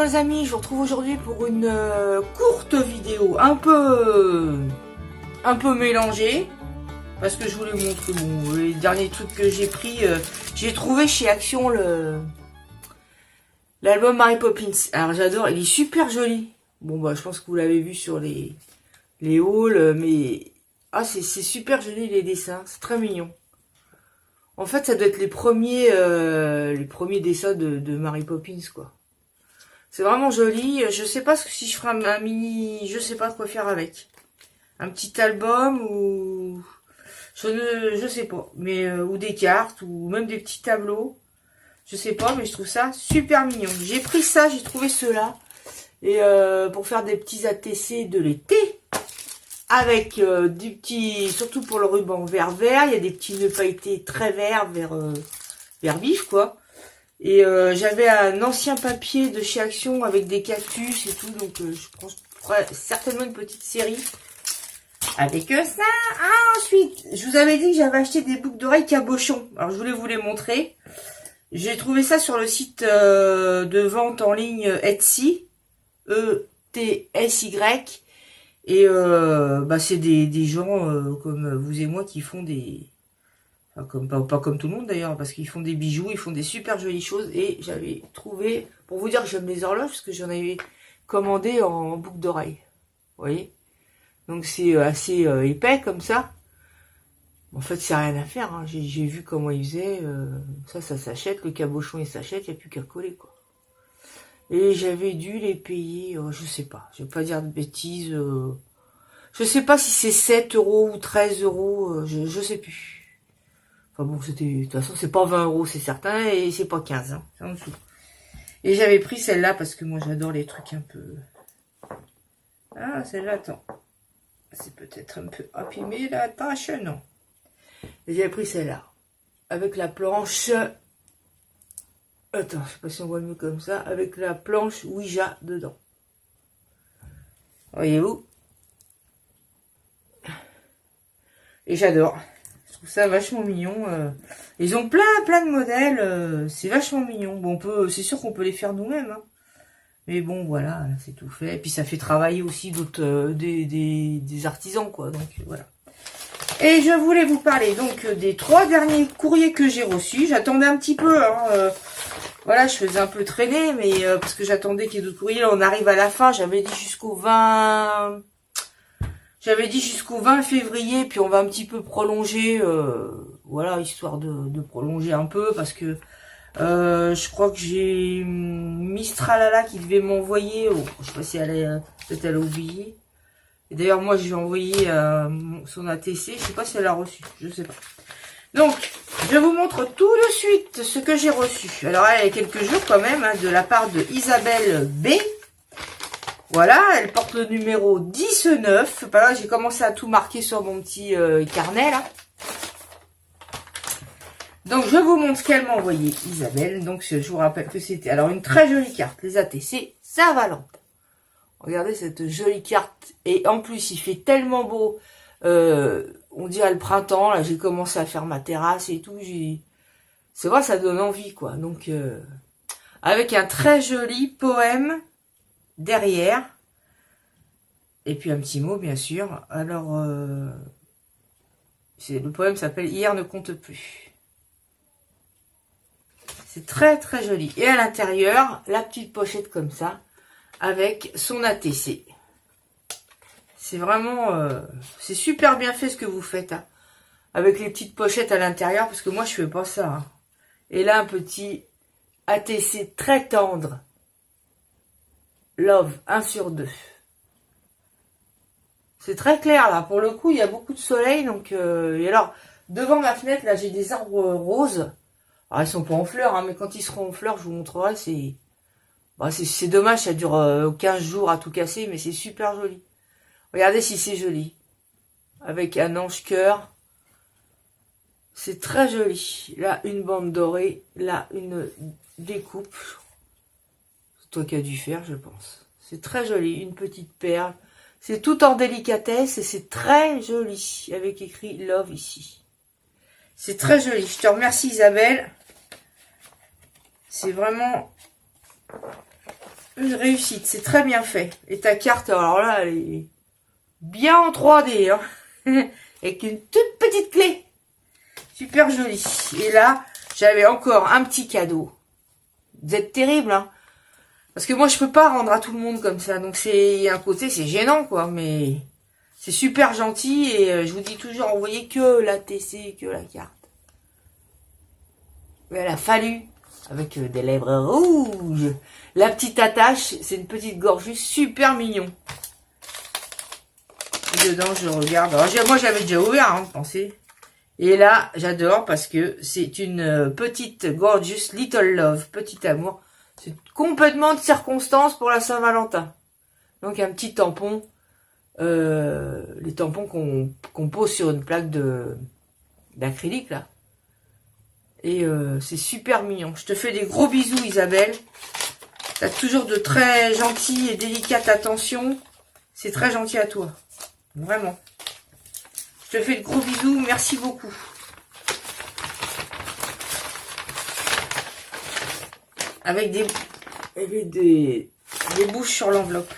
Bonjour les amis, je vous retrouve aujourd'hui pour une courte vidéo un peu mélangée parce que je voulais vous montrer les derniers trucs que j'ai pris. J'ai trouvé chez Action l'album Mary Poppins. Alors j'adore, il est super joli. Bon bah je pense que vous l'avez vu sur les hauls, mais c'est super joli les dessins, c'est très mignon. En fait ça doit être les premiers dessins de Mary Poppins quoi. C'est vraiment joli. Je sais pas si je ferai un mini... Je sais pas quoi faire avec. Un petit album ou... Je sais pas. Mais ou des cartes ou même des petits tableaux. Je sais pas, mais je trouve ça super mignon. J'ai pris ça, j'ai trouvé ceux-là. Et pour faire des petits ATC de l'été. Avec du petit... Surtout pour le ruban vert. Il y a des petits nœuds pailletés très verts, vert vif quoi. Et j'avais un ancien papier de chez Action avec des cactus et tout. Donc je ferai certainement une petite série avec ça. Ensuite, je vous avais dit que j'avais acheté des boucles d'oreilles cabochon. Alors je voulais vous les montrer. J'ai trouvé ça sur le site de vente en ligne Etsy. E-T-S-Y. Et c'est des gens comme vous et moi qui font des... Enfin, pas comme tout le monde d'ailleurs, parce qu'ils font des bijoux, ils font des super jolies choses. Et j'avais trouvé, pour vous dire que j'aime les horloges, parce que j'en avais commandé en boucle d'oreille. Vous voyez? Donc c'est assez épais comme ça. En fait, c'est rien à faire. Hein. J'ai vu comment ils faisaient. Ça s'achète. Le cabochon, il s'achète. Il n'y a plus qu'à coller, quoi. Et j'avais dû les payer, je sais pas. Je vais pas dire de bêtises. Je sais pas si c'est 7 € ou 13 €. Je sais plus. Enfin bon, c'était, de toute façon, c'est pas 20 €, c'est certain, et c'est pas 15, hein, c'est en dessous. Et j'avais pris celle-là parce que moi j'adore les trucs un peu... Ah, celle-là, attends. C'est peut-être un peu abîmé la tâche, non. Et j'avais pris celle-là. Avec la planche... Attends, je sais pas si on voit mieux comme ça. Avec la planche Ouija dedans. Voyez-vous? Et j'adore. Je trouve ça vachement mignon. Ils ont plein de modèles. C'est vachement mignon. Bon, c'est sûr qu'on peut les faire nous-mêmes. Hein. Mais bon, voilà, c'est tout fait. Et puis ça fait travailler aussi d'autres des artisans, quoi. Donc voilà. Et je voulais vous parler donc des 3 derniers courriers que j'ai reçus. J'attendais un petit peu. Hein, voilà, je faisais un peu traîner, mais parce que j'attendais qu'il y ait d'autres courriers. Là, on arrive à la fin. J'avais dit jusqu'au 20 février, puis on va un petit peu prolonger, voilà, histoire de prolonger un peu, parce que je crois que j'ai Mistralala qui devait m'envoyer, je sais pas si peut-être elle a oublié. Et d'ailleurs, moi, je lui ai envoyé son ATC, je sais pas si elle a reçu, je sais pas. Donc, je vous montre tout de suite ce que j'ai reçu. Alors, il y a quelques jours quand même, hein, de la part de Isabelle B. Voilà, elle porte le numéro 19. Là, j'ai commencé à tout marquer sur mon petit carnet, là. Donc, je vous montre ce qu'elle m'a envoyé, Isabelle. Donc, je vous rappelle que c'était... Alors, une très jolie carte. Les ATC Saint-Valentin. Regardez cette jolie carte. Et en plus, il fait tellement beau. On dirait le printemps. Là, j'ai commencé à faire ma terrasse et tout. C'est vrai, ça donne envie, quoi. Donc, avec un très joli poème derrière. Et puis un petit mot, bien sûr. Alors, le poème s'appelle « Hier ne compte plus ». C'est très très joli. Et à l'intérieur, la petite pochette comme ça, avec son ATC. C'est vraiment... c'est super bien fait ce que vous faites. Hein, avec les petites pochettes à l'intérieur, parce que moi, je fais pas ça. Hein. Et là, un petit ATC très tendre. Love, 1 sur 2. C'est très clair, là. Pour le coup, il y a beaucoup de soleil. Donc, et alors, devant ma fenêtre, là, j'ai des arbres roses. Alors, ils sont pas en fleurs, hein, mais quand ils seront en fleurs, je vous montrerai. C'est dommage, ça dure 15 jours à tout casser, mais c'est super joli. Regardez si c'est joli. Avec un ange cœur. C'est très joli. Là, une bande dorée. Là, une découpe. C'est toi qui as dû faire, je pense. C'est très joli. Une petite perle. C'est tout en délicatesse et c'est très joli. Avec écrit Love ici. C'est très joli. Je te remercie Isabelle. C'est vraiment Une réussite, c'est très bien fait. Et ta carte, alors là, elle est bien en 3D, hein. Avec une toute petite clé. Super jolie. Et là, j'avais encore un petit cadeau. Vous êtes terrible, hein. Parce que moi, je peux pas rendre à tout le monde comme ça. Donc, c'est un côté, c'est gênant, quoi. Mais c'est super gentil. Et je vous dis toujours, envoyez que la TC, que la carte. Mais elle a fallu, avec des lèvres rouges. La petite attache, c'est une petite gorgée super mignon. Et dedans, je regarde. Alors, moi, j'avais déjà ouvert, hein, pensez. Et là, j'adore parce que c'est une petite gorgeous little love, petit amour. C'est complètement de circonstance pour la Saint-Valentin. Donc, un petit tampon. Les tampons qu'on pose sur une plaque d'acrylique, là. Et c'est super mignon. Je te fais des gros bisous, Isabelle. T'as toujours de très gentilles et délicates attentions. C'est très gentil à toi. Vraiment. Je te fais de gros bisous. Merci beaucoup. Avec des bouches sur l'enveloppe.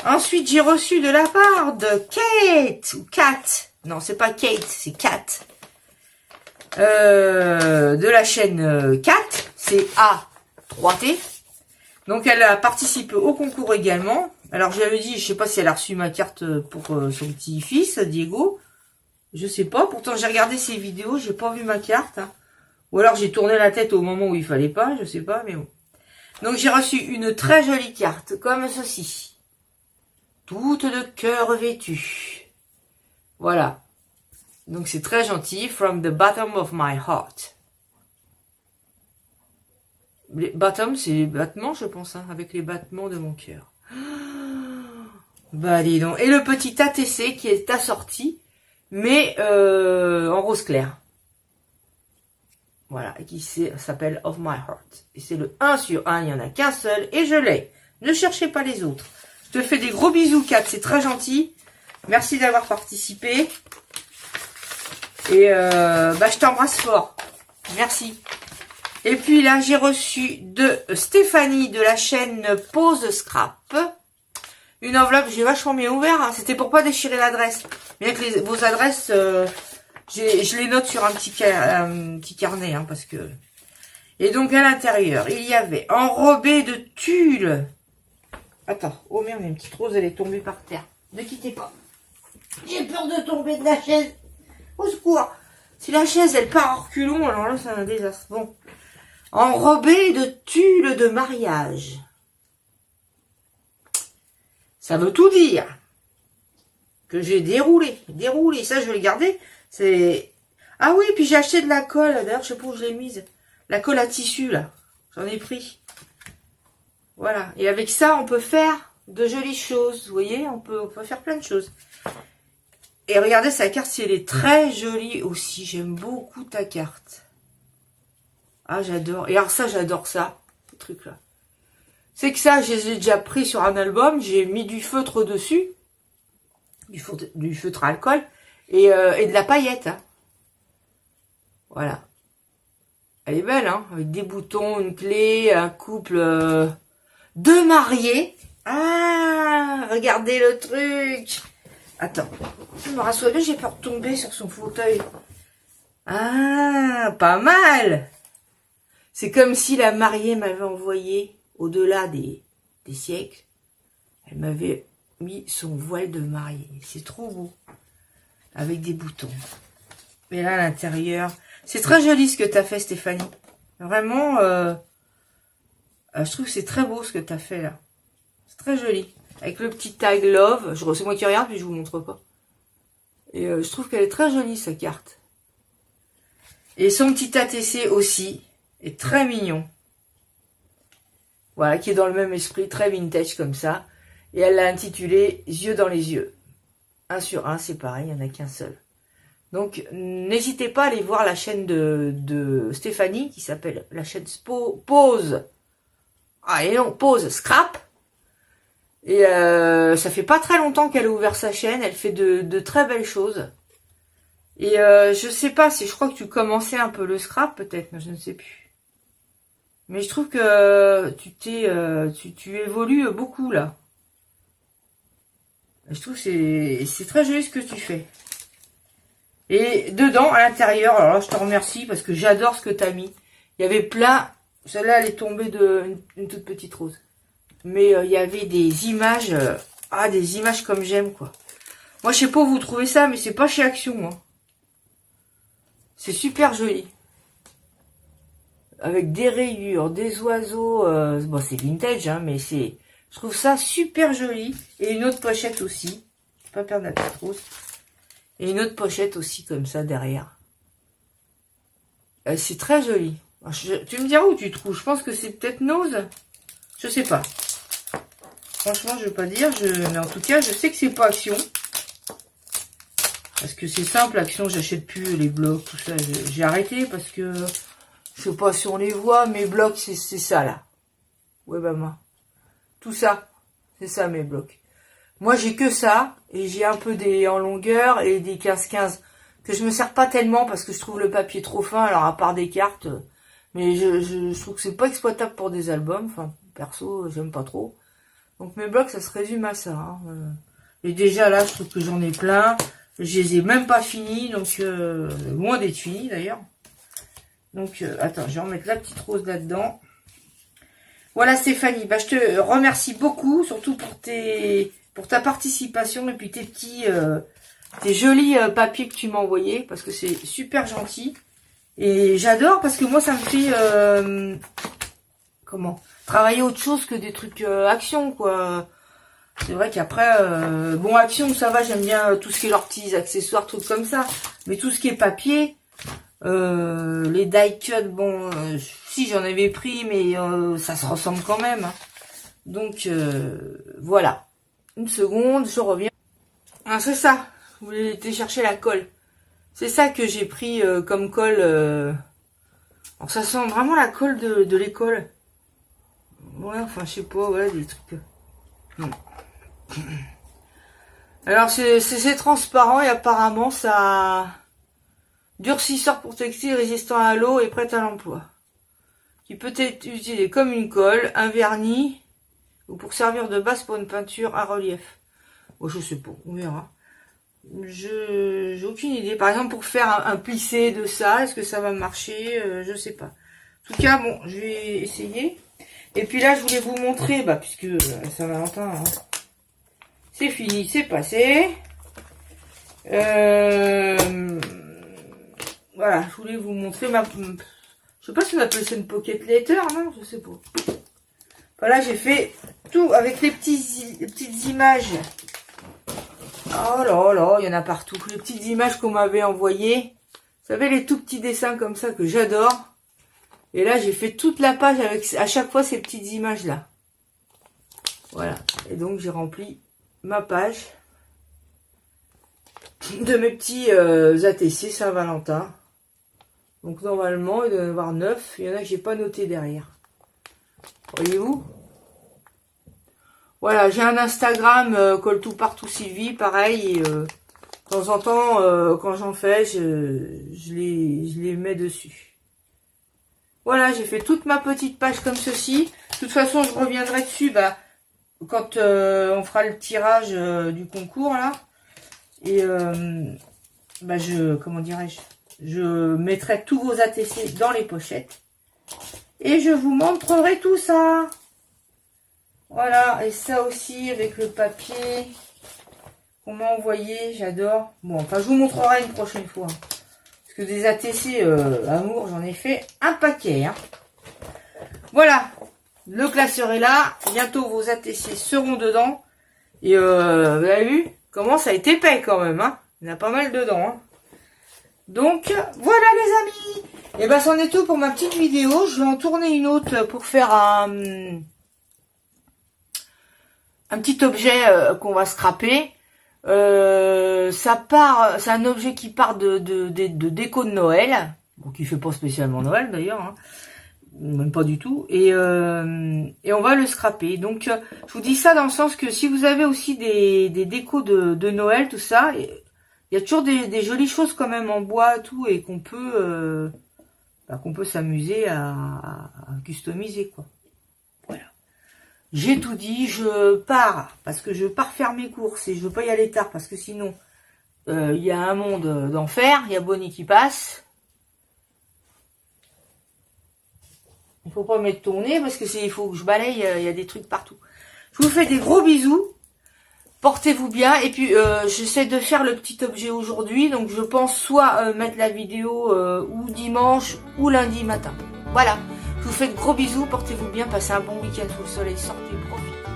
Ensuite, j'ai reçu de la part de Kate. Ou Kat. Non, c'est pas Kate, c'est Kat. De la chaîne 4, c'est A3T. Donc elle a participé au concours également. Alors j'avais dit, je sais pas si elle a reçu ma carte pour son petit-fils, Diego. Je sais pas, pourtant j'ai regardé ses vidéos, j'ai pas vu ma carte. Hein. Ou alors j'ai tourné la tête au moment où il fallait pas, je sais pas, mais bon. Donc j'ai reçu une très jolie carte, comme ceci. Toute de cœur vêtue. Voilà. Donc c'est très gentil. From the bottom of my heart. Les bottom, c'est les battements, je pense, hein, avec les battements de mon cœur. Bah dis donc. Et le petit ATC qui est assorti, mais en rose clair. Voilà, et qui s'appelle Of My Heart. Et c'est le 1 sur 1, il n'y en a qu'un seul, et je l'ai. Ne cherchez pas les autres. Je te fais des gros bisous, Kat, c'est très gentil. Merci d'avoir participé. Et bah, je t'embrasse fort. Merci. Et puis là, j'ai reçu de Stéphanie de la chaîne Pause Scrap. Une enveloppe, j'ai vachement bien ouvert. Hein. C'était pour pas déchirer l'adresse. Bien que vos adresses, je les note sur un petit carnet. Hein, parce que... Et donc à l'intérieur, il y avait enrobé de tulle. Attends, oh merde, il y a une petite rose, elle est tombée par terre. Ne quittez pas. J'ai peur de tomber de la chaise. Au secours. Si la chaise, elle part en reculons, alors là, c'est un désastre. Bon. Enrobé de tulle de mariage. Ça veut tout dire. Que j'ai déroulé. Ça, je vais le garder. C'est... Ah oui, puis j'ai acheté de la colle. D'ailleurs, je sais pas où je l'ai mise. La colle à tissu, là. J'en ai pris. Voilà. Et avec ça, on peut faire de jolies choses. Vous voyez, on peut faire plein de choses. Et regardez sa carte, si elle est très jolie aussi. J'aime beaucoup ta carte. Ah, j'adore. Et alors ça, j'adore ça. Ce truc-là. C'est que ça, je les ai déjà pris sur un album. J'ai mis du feutre dessus. Du feutre à alcool. Et de la paillette. Hein. Voilà. Elle est belle, hein. Avec des boutons, une clé, un couple de mariés. Ah, regardez le truc. Attends, je me rassois bien, j'ai peur de tomber sur son fauteuil. Ah, pas mal. C'est comme si la mariée m'avait envoyé, au-delà des siècles, elle m'avait mis son voile de mariée. C'est trop beau. Avec des boutons. Et là, à l'intérieur, c'est très joli ce que tu as fait, Stéphanie. Vraiment, je trouve que c'est très beau ce que tu as fait là. C'est très joli. Avec le petit tag love. C'est moi qui regarde, puis je vous montre pas. Et je trouve qu'elle est très jolie, sa carte. Et son petit ATC aussi est très mignon. Voilà, qui est dans le même esprit, très vintage comme ça. Et elle l'a intitulé « Yeux dans les yeux ». 1 sur 1, c'est pareil, il n'y en a qu'un seul. Donc, n'hésitez pas à aller voir la chaîne de Stéphanie, qui s'appelle la chaîne Pause. Ah, et non, Pause Scrap. Et ça fait pas très longtemps qu'elle a ouvert sa chaîne. Elle fait de très belles choses. Et je sais pas si je crois que tu commençais un peu le scrap, peut-être, mais je ne sais plus. Mais je trouve que tu évolues beaucoup là. Je trouve que c'est très joli ce que tu fais. Et dedans, à l'intérieur, alors là, je te remercie parce que j'adore ce que tu as mis. Il y avait plein, celle-là elle est tombée de une toute petite rose. Mais il y avait des images, des images comme j'aime quoi. Moi je sais pas où vous trouvez ça, mais c'est pas chez Action. Hein. C'est super joli. Avec des rayures, des oiseaux, bon c'est vintage hein, mais je trouve ça super joli. Et une autre pochette aussi, je vais pas perdre la petite rose. Et une autre pochette aussi comme ça derrière. C'est très joli. Tu me diras où tu trouves. Je pense que c'est peut-être Nose. Je sais pas. Franchement, je vais pas dire. Mais en tout cas, je sais que c'est pas Action. Parce que c'est simple, Action, j'achète plus les blocs, tout ça. J'ai arrêté parce que je sais pas si on les voit. Mes blocs, c'est ça là. Ouais, bah moi. Tout ça. C'est ça mes blocs. Moi, j'ai que ça. Et j'ai un peu des en longueur et des 15-15. Que je me sers pas tellement parce que je trouve le papier trop fin. Alors, à part des cartes. Mais je trouve que c'est pas exploitable pour des albums. Enfin, perso, j'aime pas trop. Donc, mes blocs, ça se résume à ça. Hein. Et déjà, là, je trouve que j'en ai plein. Je les ai même pas finis. Donc, loin d'être finis, d'ailleurs. Donc, attends, je vais remettre la petite rose là-dedans. Voilà, Stéphanie. Bah, je te remercie beaucoup. Surtout pour ta participation. Et puis, tes jolis papiers que tu m'as envoyés. Parce que c'est super gentil. Et j'adore parce que moi, ça me fait... travailler autre chose que des trucs Action, quoi. C'est vrai qu'après, bon, Action, ça va, j'aime bien tout ce qui est leurs petits accessoires, trucs comme ça. Mais tout ce qui est papier, les die cut, bon, si j'en avais pris, mais ça se ressemble quand même. Hein. Donc, voilà. Une seconde, je reviens. Ah, c'est ça. Vous voulez aller chercher la colle. C'est ça que j'ai pris comme colle. Alors, ça sent vraiment la colle de l'école. Ouais, enfin, je sais pas, ouais, des trucs... Alors, c'est transparent et apparemment, ça... Durcisseur pour textile, résistant à l'eau et prêt à l'emploi. Qui peut être utilisé comme une colle, un vernis, ou pour servir de base pour une peinture à relief. Bon, je sais pas, on verra. J'ai aucune idée. Par exemple, pour faire un plissé de ça, est-ce que ça va marcher? Je sais pas. En tout cas, bon, je vais essayer. Et puis là, je voulais vous montrer, bah, puisque Saint-Valentin, hein, c'est fini, c'est passé. Voilà, je voulais vous montrer ma... Je sais pas si on appelle ça une pocket letter, non? Je sais pas. Voilà, j'ai fait tout avec les petites images. Oh là là, il y en a partout. Les petites images qu'on m'avait envoyées. Vous savez, les tout petits dessins comme ça que j'adore. Et là, j'ai fait toute la page avec à chaque fois ces petites images-là. Voilà. Et donc, j'ai rempli ma page de mes petits ATC Saint-Valentin. Donc, normalement, il doit y en avoir 9. Il y en a que j'ai pas noté derrière. Voyez-vous? Voilà, j'ai un Instagram, Colle tout partout Sylvie, pareil. Et, de temps en temps, quand j'en fais, je les mets dessus. Voilà, j'ai fait toute ma petite page comme ceci. De toute façon, je reviendrai dessus quand on fera le tirage du concours, là. Et comment dirais-je, je mettrai tous vos ATC dans les pochettes. Et je vous montrerai tout ça. Voilà, et ça aussi avec le papier qu'on m'a envoyé, j'adore. Bon, enfin, je vous montrerai une prochaine fois. Parce que des ATC amour, j'en ai fait un paquet. Hein. Voilà, le classeur est là. Bientôt, vos ATC seront dedans. Et vous avez vu comment ça a été épais quand même. Hein. Il y en a pas mal dedans. Hein. Donc, voilà les amis. Et ben, c'en est tout pour ma petite vidéo. Je vais en tourner une autre pour faire un petit objet qu'on va scraper. C'est un objet qui part de déco de Noël, bon, qui fait pas spécialement Noël d'ailleurs, hein, même pas du tout, et on va le scraper. Donc je vous dis ça dans le sens que si vous avez aussi des décos de Noël, tout ça, il y a toujours des jolies choses quand même en bois tout et qu'on peut bah, qu'on peut s'amuser à customiser, quoi. Voilà. J'ai tout dit, je pars, parce que je pars faire mes courses, et je veux pas y aller tard, parce que sinon, il y a un monde d'enfer, il y a Bonnie qui passe. Il faut pas mettre ton nez, parce que il faut que je balaye, il y a des trucs partout. Je vous fais des gros bisous. Portez-vous bien. Et puis, j'essaie de faire le petit objet aujourd'hui. Donc, je pense soit mettre la vidéo ou dimanche ou lundi matin. Voilà. Je vous fais de gros bisous. Portez-vous bien. Passez un bon week-end sous le soleil. Sortez, profitez.